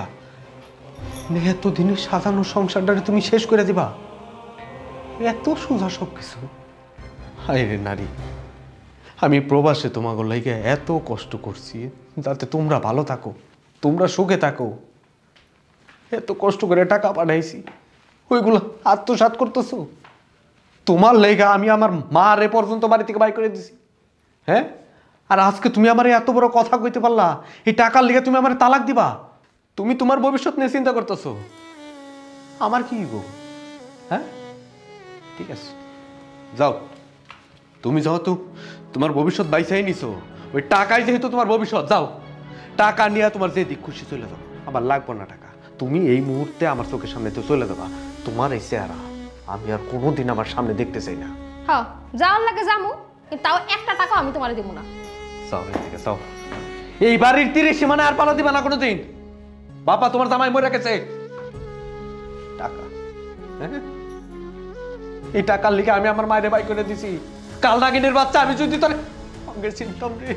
এত দিনের সাজানো সংসারটারে তুমি শেষ করে দিবা? এত সোজা সব কিছু? হায় রে নারী, আমি প্রবাসে তোমাকে লাইগে এত কষ্ট করছি যাতে তোমরা ভালো থাকো, তোমরা সুখে থাকো, এত কষ্ট করে টাকা পাঠাইছি, ওইগুলো আত্মসাৎ করতেছো তোমার লেগা। আমি আমার মা রে পর্যন্ত বাড়ি থেকে বাই করে দিছি। হ্যাঁ, আর আজকে তুমি আমার এত বড় কথা কইতে পারলা, এই টাকার লেগে তুমি আমার তালাক দিবা? তুমি তোমার ভবিষ্যৎ নিয়ে চিন্তা করতেছো, আমার কি গো? হ্যাঁ, ঠিক আছে, যাও, তুমি যেহেতু তোমার ভবিষ্যৎ বাইসাই নিছো, ওই টাকাই যেহেতু তোমার ভবিষ্যৎ, যাও টাকা নিয়ে তোমার যে দিক খুশি চলে যাও, আমার লাগবে না টাকা। তুমি এই মুহূর্তে আমার চোখের সামনে তো চলে যাবা, তোমার এই চেহারা আমি আর কোনোদিন আমার সামনে দেখতে চাই না। হ্যাঁ, যাওয়ার লাগে যামু, কিন্তু তাও একটা টাকাও আমি তোমার দেবো না। যাও এদিকে যাও, এই বাড়ির তীরে সীমানা আর পালা দিবা না কোনোদিন। বাবা তোমার জামাই মরে গেছে, টাকা, হ্যাঁ, এই টাকার লিগে আমি আমার মায়ের বাই করে দিছি। কাল নাগিনের বাচ্চা, আমি যদি তোর সঙ্গে চিনতাম রে।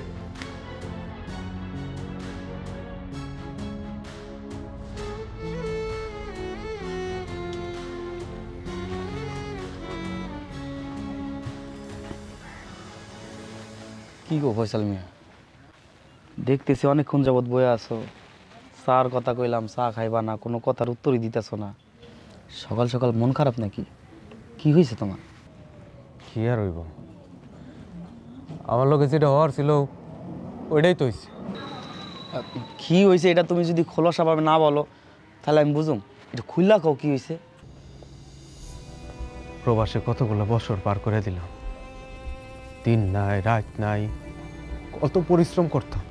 কি গো ফয়সাল মিয়া, দেখতেছি অনেকক্ষণ যাবৎ বয়ে আছো, চার কথা কইলাম চা খাইবা না, কোনো কথার উত্তরই দিতেছো না। সকাল সকাল মন খারাপ নাকি? কি হয়েছে তোমার? কি আর হইব, আমার লোকে যেটা হওয়ার ছিল ওইটাই তো হয়েছে। কি হয়েছে এটা তুমি যদি খোলসাভাবে না বলো তাহলে আমি বুঝুম। এটা খুললা কও কি হয়েছে? প্রবাসে কতগুলো বছর পার করে দিলাম, দিন নাই রাত নাই, কত পরিশ্রম করতাম,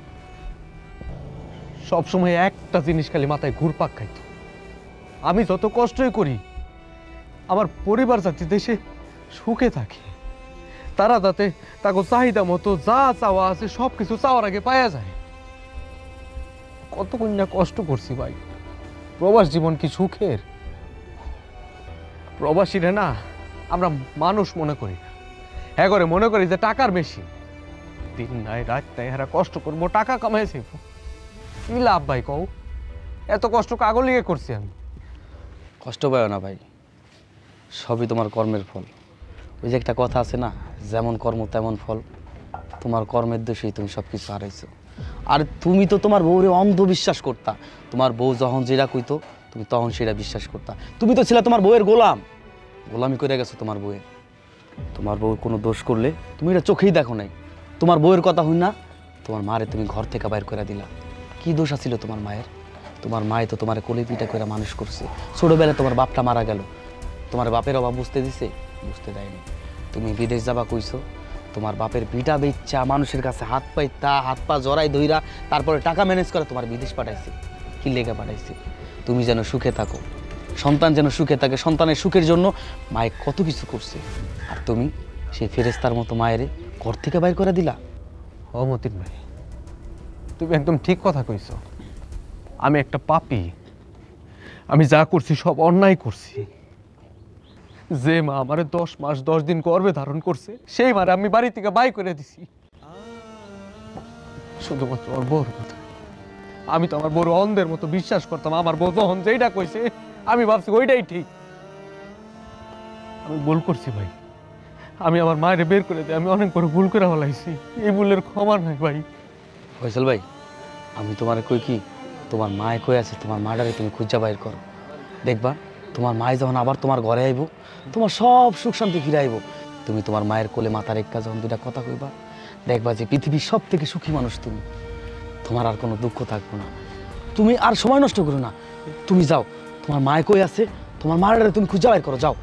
সবসময় একটা জিনিস খালি মাথায় ঘুরপাক খাইত, আমি যত কষ্টই করি আমার পরিবার যাতে দেশে সুখে থাকে, তারা যাতে তাকে চাহিদা মতো যা চাওয়া আছে সব কিছু চাওয়ার আগে পাওয়া যায়। কত কন্যা কষ্ট করছি ভাই, প্রবাস জীবন কি সুখের? প্রবাসীরা না আমরা মানুষ মনে করি না, হ্যাঁ করে মনে করি যে টাকার বেশি, দিন নাই রাত নাই এরা কষ্ট করবো, টাকা কামাইছি, কি লাভ ভাই কও? এত কষ্ট কাগজ লিগে করছি আমি। কষ্ট পাও না ভাই, সবই তোমার কর্মের ফল। ওই যে একটা কথা আছে না, যেমন কর্ম তেমন ফল। তোমার কর্মের দোষেই তুমি সব কিছু হারাইছো। আর তুমি তো তোমার বউরে অন্ধবিশ্বাস করতা, তোমার বউ যখন যেটা কইতো তুমি তখন সেটা বিশ্বাস করতা। তুমি তো ছিলে তোমার বউয়ের গোলাম, গোলামি করে গেছো তোমার বউয়ের। তোমার বউ কোনো দোষ করলে তুমি এটা চোখেই দেখো নাই, তোমার বউয়ের কথা হই না তোমার মারে তুমি ঘর থেকে বাইর করে দিলা। কি দোষ আছিল তোমার মায়ের? তোমার মায়ে তো তোমার কোলে পিঠা করে মানুষ করছে। ছোটবেলায় তোমার বাপটা মারা গেল, তোমার বাপের অভাব বুঝতে দিছে? বুঝতে দেয়নি। তুমি বিদেশ যাবা কইছো, তোমার বাপের পিঠা বেচ্চা মানুষের কাছে হাত পা জড়াই ধইরা তারপরে টাকা ম্যানেজ করে তোমার বিদেশ পাঠাইছে। কি লেগে পাঠাইছে? তুমি যেন সুখে থাকো, সন্তান যেন সুখে থাকে। সন্তানের সুখের জন্য মায়ে কত কিছু করছে, আর তুমি সেই ফেরেস্তার মতো মায়েরে ঘর থেকে বাইর করে দিলা। ও মতিন ভাই, তুমি একদম ঠিক কথা কইছো। আমি একটা পাপী, আমি যা করছি সব অন্যায় করছি। যে মা আমারে 10 মাস 10 দিন গর্ভে ধারণ করছে, সেই মারে আমি বাড়ি থেকে বাই করে দিছি শুধুমাত্র ওর বউর কথা। আমি তো আমার বড় অন্ধের মতো বিশ্বাস করতাম। আমার বউ যখন যেটা কইছে আমি ভাবছি ওইটাই ঠিক। আমি ভুল করছি ভাই, আমি আমার মায়ের বের করে দিই। আমি অনেক বড় ভুল করে ফেলাইছি, এই ভুলের ক্ষমা নাই ভাই। ফয়সাল ভাই, আমি তোমার কই কি, তোমার মায়ে কই আছে, তোমার মাটারে তুমি খুঁজা বাইর করো। দেখবা তোমার মায়ে যখন আবার তোমার ঘরে আইব, তোমার সব সুখ শান্তি ফিরে আইব। তুমি তোমার মায়ের কোলে মাথার একটা যখন দুটা কথা কইবা, দেখবা যে পৃথিবীর সব থেকে সুখী মানুষ তুমি। তোমার আর কোনো দুঃখ থাকবো না। তুমি আর সময় নষ্ট করো না, তুমি যাও। তোমার মায়ে কই আছে, তোমার মাটারে তুমি খুঁজা বাইর করো, যাও।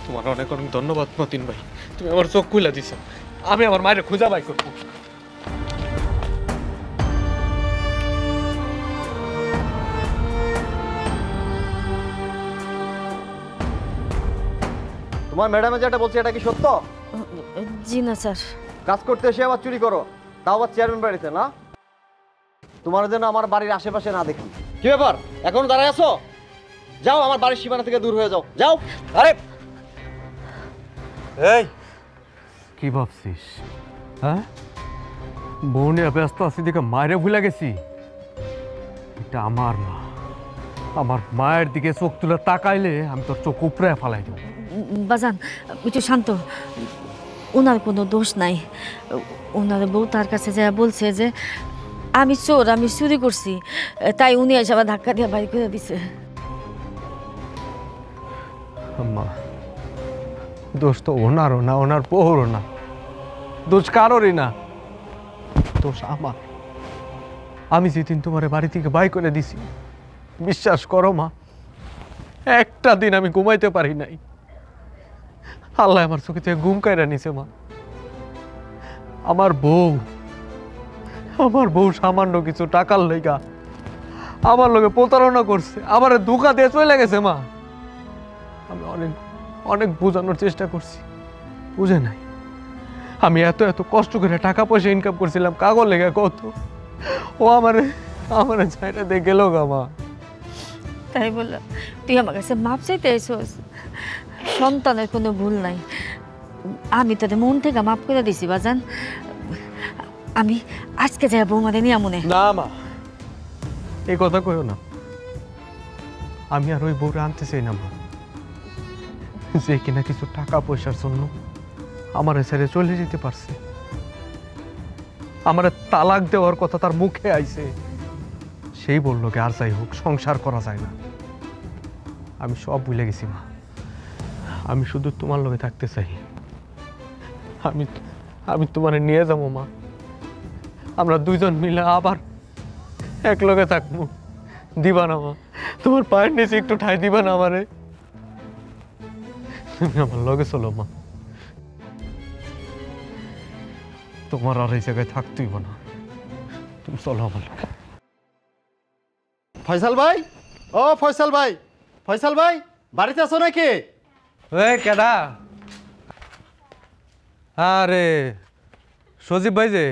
তোমার অনেক অনেক ধন্যবাদ মতিন ভাই, তুমি আমার চোখ খুলে দিছ। আমি আমার মায়ের খুঁজা বাই করবো। তোমার ম্যাডামে যেটা বলছে এটা কি সত্য? জি না স্যার। কাজ করতে এসে আবার চুরি করো, তাও আবার চেয়ারম্যান বাড়িতে না? তোমার যেন আমার বাড়ির আশেপাশে না দেখি। কি ব্যাপার, এখন দাঁড়ায় আছো? যাও, আমার বাড়ির সীমানা থেকে দূর হয়ে যাও, যাও। আরে এই কি ভাবছিস? হ্যাঁ, বউ নিয়ে ব্যস্ত আছি দেখে মায়েরে ভুলে গেছি? এটা আমার মা, আমার মায়ের দিকে চোখ তুলে তাকাইলে আমি তোর চোখ উপরে ফালাই দেব। বাজান একটু শান্ত, ওনার কোনো দোষ নাই। ওনার বউ তার কাছে যা বলছে যে আমি চোর, আমি চুরি করছি, তাই উনি এসে আবার ধাক্কা দিয়ে বাড়ি করে দিছে। মা, দোষ তো ওনারও না, ওনার বউরও না, দোষ কারোরই না, দোষ আমার। আমি যেদিন তোমার বাড়ি থেকে বাই করে দিছি, বিশ্বাস করো মা, একটা দিন আমি ঘুমাইতে পারি নাই। আল্লাহ আমার চোখে থেকে ঘুম কাইরা নিছে মা। আমার বউ সামান্য কিছু টাকার লেগা আমার লগে প্রতারণা করছে, আমার ধোঁকা দিয়ে চলে গেছে মা। আমি অনেক অনেক বোঝানোর চেষ্টা করছি, বুঝে নাই। আমি এত এত কষ্ট করে টাকা পয়সা ইনকাম করছিলাম কাগজ লেগে কত, ও আমারে ছাইটা দিয়ে গেল গা মা। তাই বললাম তুই আমার কাছে মাপ চাইতে এসোস, সন্তানের কোনো ভুল নাই। আমি তোদের মন থেকে মাপ করে দিছি বাজান। আমি আজকে যাই বৌমাদের নিয়ে মনে। না মা, এই কথা কইও না। আমি আর ওই বউরে আনতে চাই না মা, যে কিনা কিছু টাকা পয়সার জন্য আমার ছেড়ে চলে যেতে পারছে। আমার তালাক দেওয়ার কথা তার মুখে আইছে, সেই বললো কি আর যাই হোক সংসার করা যায় না। আমি সব ভুলে গেছি মা, আমি শুধু তোমার লগে থাকতে চাই। আমি তোমার নিয়ে যাবো মা, আমরা দুইজন মিলে আবার এক লগে থাকবো। দিবা না মা, তোমার পায়ের নিচে একটু ঠাই দিবা না আমারে? তুমি আমার লগে চলো মা, তোমার আর এই জায়গায় থাকতেই না, তুমি চলো আমার লগে। ফয়সাল ভাই, ও ফয়সাল ভাই, ফয়সাল ভাই বাড়িতে আছো নাকি? কেডা? আরে সজীব ভাই, যে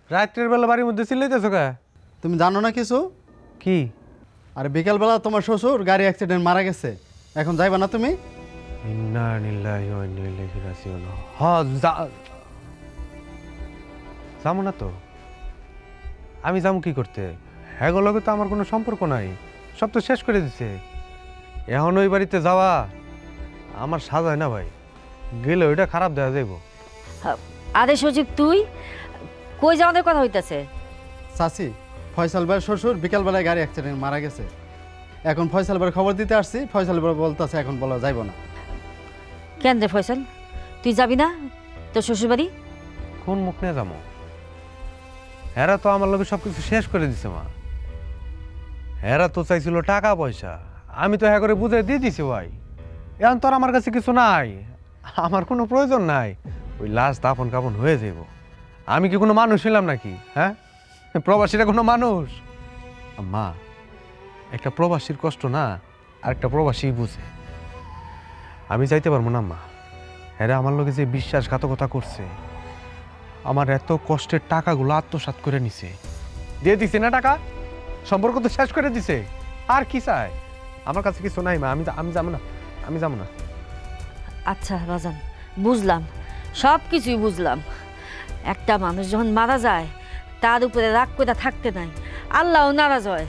রাত্রের বেলা বাড়ির মধ্যে চিল্লাইতেছো কে? তুমি জানো না কিছু? কি? আরে বিকালবেলা তোমার শ্বশুর গাড়ি অ্যাক্সিডেন্ট মারা গেছে, এখন যাইবা না তুমি? ইন্না লিল্লাহি ওয়া ইন্না ইলাইহি রাজিউন। হ্যাঁ, যাবো না তো? আমি যাবো কি করতে? হ্যাঁ, লগে তো আমার কোনো সম্পর্ক নাই, সব তো শেষ করে দিছে। এখন ওই বাড়িতে যাওয়া আমার সাজায় না ভাই, গেলে ওইটা খারাপ দেওয়া যাইব। আরে সজীব, তুই কই যাওয়ার কথা হইতাছে? চাচি, ফয়সাল ভাইয়ের শ্বশুর বিকালবেলায় গাড়ি অ্যাক্সিডেন্ট মারা গেছে, এখন ফয়সাল ভাইয়ের খবর দিতে আসছি। ফয়সাল ভাই বলতেছে এখন বলা যাইব না। কেন রে ফয়সাল, তুই যাবি না তোর শ্বশুর বাড়ি? কোন মুখ নিয়ে যাবো? হেরা তো আমার লোকে সবকিছু শেষ করে দিছে মা। হেরা তো চাইছিল টাকা পয়সা, আমি তো হ্যাঁ করে বুঝে দিয়ে দিছি ভাই। এখন তো আর আমার কাছে কিছু নাই, আমার কোনো প্রয়োজন নাই। ওই লাশ দাফন কাফন হয়ে যাব। আমি কি কোনো মানুষ হইলাম নাকি? হ্যাঁ, প্রবাসীরা কোনো মানুষ? মা, একটা প্রবাসীর কষ্ট না আর একটা প্রবাসী বুঝে। আমি যাইতে পারবো না মা। হ্যাঁ, আমার লোকে যে বিশ্বাসঘাতকতা করছে, আমার এত কষ্টের টাকাগুলো আত্মসাৎ করে নিছে, দিয়ে দিছে না টাকা, সম্পর্ক তো শেষ করে দিছে। আর কি চাই? আমার কাছে কিছু নাই মা, আমি যাবো না, আমি যাবো না। আচ্ছা বাজান, বুঝলাম, সব কিছুই বুঝলাম। একটা মানুষ যখন মারা যায় তার উপরে রাগ করে থাকতে নাই, আল্লাহও নারাজ হয়।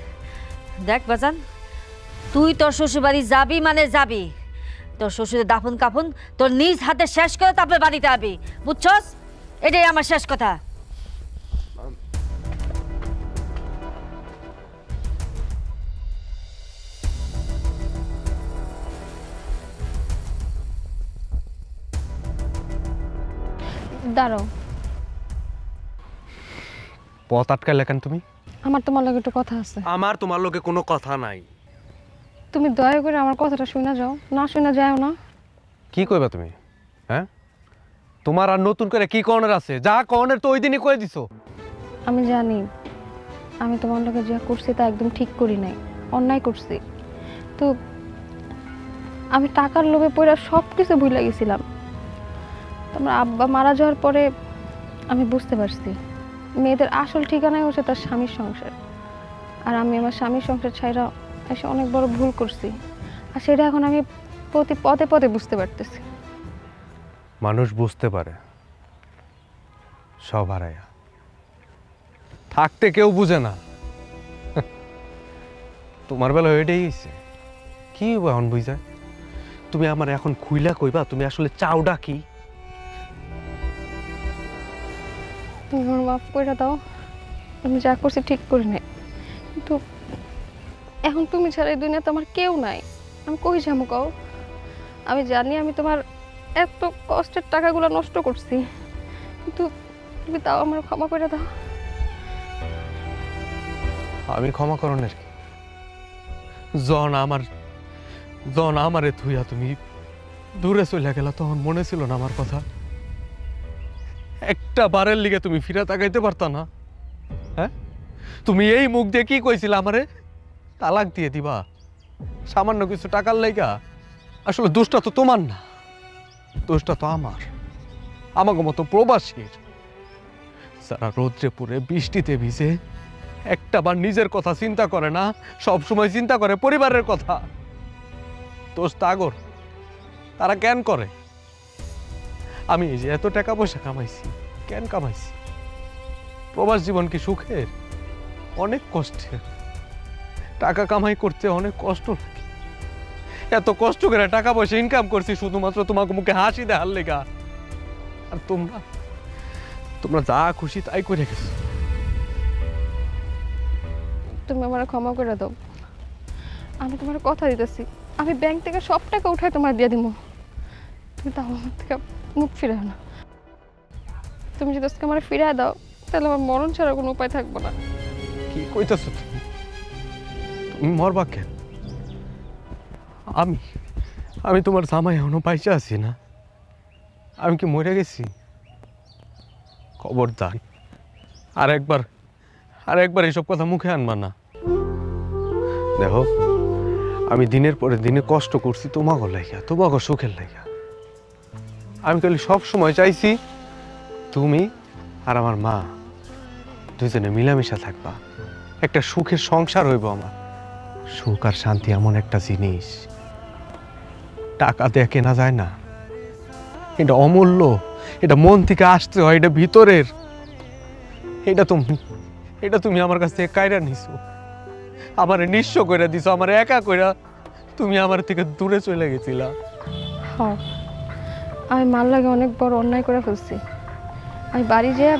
দেখ বাজান, তুই তোর শ্বশুরবাড়ি যাবি মানে যাবি, তোর শ্বশুরের দাফন কাফন তোর নিজ হাতে শেষ করে তারপরে বাড়িতে আবি, বুঝছস? এটাই আমার শেষ কথা। দাঁড়াও, পথ আটকালে কেন তুমি? আমার তোমার লগে একটু কথা আছে। আমার তোমার লোকে কোনো কথা নাই। তুমি দয়া করে আমার কথাটা শুনে যাও, না শুনে যাও না। কি কইবা তুমি? হ্যাঁ, তোমার আর নতুন করে কি কর্নার আছে? যা কর্নার তো ওই দিনই কয়ে দিছো। আমি জানি আমি তোমার লগে যা করছি তা একদম ঠিক করি নাই, অন্যায় করছি। তো আমি টাকার লোভে পড়ে সব কিছু ভুলে গেছিলাম। তোমার আব্বা মারা যাওয়ার পরে আমি বুঝতে পারছি মেয়েদের আসল ঠিকানাই হচ্ছে তার স্বামীর সংসার। আর আমি আমার স্বামীর সংসার ছাইরা এসে অনেক বড় ভুল করছি, আর সেটা এখন আমি প্রতি পদে পদে বুঝতে পারতেছি। মানুষ বুঝতে পারে, সব হারায়া থাকতে কেউ বুঝে না। তোমার বেলা এটাই হয়েছে। কি এখন বুঝা? তুমি আমার এখন খুইলা কইবা তুমি আসলে চাওডা কি? তুমি আমার মাফ করে দাও, আমি যা করছি ঠিক করি নাই। কিন্তু এখন তুমি ছাড়া এই দুনিয়াতে আমার কেউ নাই, আমি কই যাবো কও? আমি জানি আমি তোমার এত কষ্টের টাকাগুলো নষ্ট করছি, কিন্তু তুমি তাও আমার ক্ষমা করে দাও। আমি ক্ষমা করণের কি? জন আমারে থুইয়া তুমি দূরে চলে গেলা, তখন মনে ছিল না আমার কথা? একটা বারের লিগে তুমি ফিরে তাকাইতে পারতা না? হ্যাঁ, তুমি এই মুখ দিয়ে কি কইছিলা আমারে? তালাক দিয়ে দিবা সামান্য কিছু টাকার লাইগা? আসলে দোষটা তো তোমার না, দোষটা তো আমার, আমাকে মতো প্রবাসীর, যারা রোদ্রে পুড়ে বৃষ্টিতে ভিজে একটা বার নিজের কথা চিন্তা করে না, সব সময় চিন্তা করে পরিবারের কথা। দোষ তাগর, তারা কেন করে? আমি এই যে এত টাকা পয়সা কামাইছি, কেন কামাইছি? প্রবাস জীবন কি সুখের? অনেক কষ্টের। টাকা কামাই করতে অনেক কষ্ট লাগে। এত কষ্ট করে টাকা পয়সা ইনকাম করছি শুধুমাত্র তোমাকে মুখে হাসি দেওয়ার লেগা। আর তোমরা যা খুশি তাই করে গেছো। তুমি আমার ক্ষমা করে দাও, আমি তোমার কথা দিতেছি, আমি ব্যাংক থেকে সব টাকা উঠায় তোমার দিয়ে দিব। তুমি তাও আমার থেকে মুখ ফিরাও না। তুমি যদি আজকে আমার ফিরায় দাও তাহলে আমার মরণ ছাড়া কোনো উপায় থাকবো না। কি কইতাছো তুমি মরবা কেন? আমি তোমার জামাই এখনো পাইছে আছি না? আমি কি মরে গেছি? খবরদার আর একবার এইসব কথা মুখে আনবা না। দেখো, আমি দিনের পরে দিনে কষ্ট করছি তোমাকে লাইগা, তোমাকে সুখের লাইগা। আমি খালি সব সময় চাইছি তুমি আর আমার মা দুজনে মিলামিশা থাকবা, একটা সুখের সংসার হইব আমার। সুখ আর শান্তি এমন একটা জিনিস টাকা দিয়ে কেনা যায় না। এটা অমূল্য, এটা মন থেকে আসতে হয়, এটা ভিতরের। এটা তুমি আমার কাছ থেকে কায়রা নিছো, আমার নিঃস্ব করে দিছো, আমার একা কইরা তুমি আমার থেকে দূরে চলে গেছিলা। হ্যাঁ, আমি মার লাগে অনেক বড় অন্যায় করে ফেলছি। আমি বাড়ি যেয়ে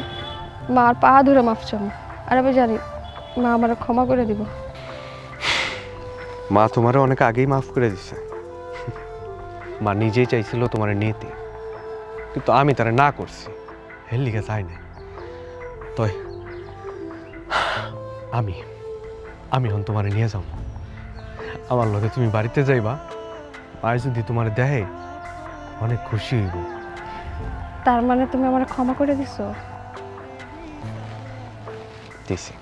মার পা ধরে মাফ চাবো, আর আমি জানি মা আমার ক্ষমা করে দিব। মা তোমারে অনেক আগেই মাফ করে দিছে। মা নিজেই চাইছিল তোমার নিতে, কিন্তু আমি তারা না করছি, এর লিগে চাই না। আমি আমি হন তোমারে নিয়ে যাব। আমার লগে তুমি বাড়িতে যাইবা, আজ যদি তোমার দেহে অনেক খুশি হইব। তার মানে তুমি আমার ক্ষমা করে দিছো? দিছি।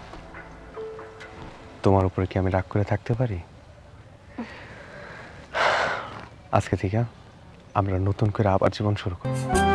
তোমার উপরে কি আমি রাগ করে থাকতে পারি? আজকে থেকে আমরা নতুন করে আবার জীবন শুরু করব।